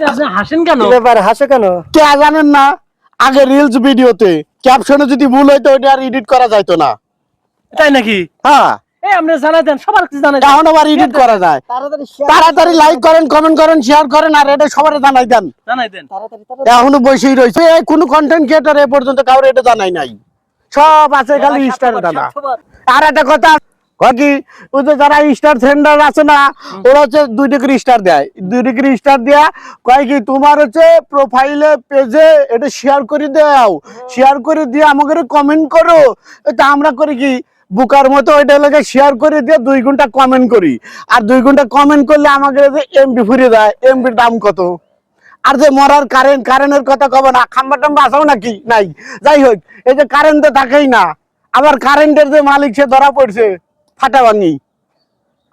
আপনি হাসেন কেন? ব্যাপার হাসো কেন? কে জানেন না, আগে রিলস ভিডিওতে ক্যাপশনে যদি ভুল হইতো ওটা আর এডিট করা যাইতো না। তাই নাকি? হ্যাঁ, এই আপনি জানাই দেন, সবার কাছে জানাই দেন। এখন আবার এডিট করা যায়। তাড়াতাড়ি লাইক করেন, কমেন্ট করেন, শেয়ার করেন, আর এটা সবার জানাই দেন। জানাই দেন। এখনো বসেই রয়েছে, এই কোনো কন্টেন্ট ক্রিয়েটর এ পর্যন্ত কাউরে এটা জানাই নাই। সব আছে খালি স্টার দাদা। আর একটা কথা কি, ওই যে যারা স্টার সেন্ডার আছে না, ওরা হচ্ছে 2 ডিগ্রি স্টার দেয়। 2 ডিগ্রি স্টার দেয়া কয় কি, তোমার হচ্ছে প্রোফাইলে পেজে এটা শেয়ার করে দাও, শেয়ার করে দিয়ে আমাকে কমেন্ট করো। এটা আমরা করি কি, বুকার মতো ওইটা লাগে শেয়ার করে দিয়ে 2 ঘন্টা কমেন্ট করি। আর 2 ঘন্টা কমেন্ট করলে আমাকে যে এমবি ফুরিয়ে যায়। এমবির দাম কত? আর যে মরার কারেন্টের কথা কব না, খাম্বা টাম্বা আসাও নাকি নাই। যাই হোক, এই যে কারেন্ট তো থাকেই না, আবার কারেন্টের যে মালিক সে ধরা পড়ছে ফাটা ভাঙি।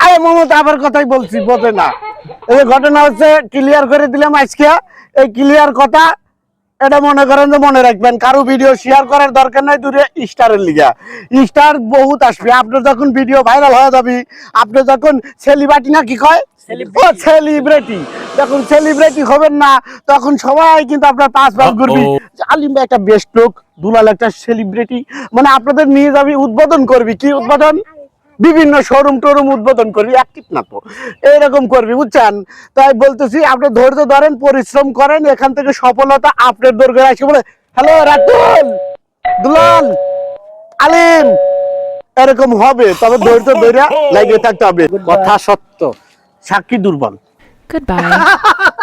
আরে মমতা আবার কথাই বলছি, বোঝে না। এই যে ঘটনা হচ্ছে, ক্লিয়ার করে দিলাম আজকে। এই ক্লিয়ার কথা এটা মনে করেন যে মনে রাখবেন, কারো ভিডিও শেয়ার করার দরকার নাই দূরে স্টারের লিগা। স্টার বহুত আসবে, আপনার যখন ভিডিও ভাইরাল হয়ে যাবে, আপনি যখন সেলিব্রিটি না কি কয়, ও সেলিব্রিটি, যখন সেলিব্রিটি হবেন না, তখন সবাই কিন্তু আপনার পাঁচ ভাগ ঘুরবি। আলিম ভাই একটা বেস্ট লোক, দুলাল একটা সেলিব্রিটি, মানে আপনাদের নিয়ে যাবি, উদ্বোধন করবি। কি উদ্বোধন? বিভিন্ন শোরুম টোরুম উদ্বোধন করবি, অ্যাক্টিভ না তো এইরকম করবি, বুঝছেন? তাই বলতেছি, আপনি ধৈর্য ধরেন, পরিশ্রম করেন, এখান থেকে সফলতা আপনার দরকার আসে। বলে হ্যালো রাতুল, দুলাল, আলিম, এরকম হবে। তবে ধৈর্য ধরে লাগিয়ে থাকতে হবে। কথা সত্য, সাক্ষী দুর্বল। Goodbye.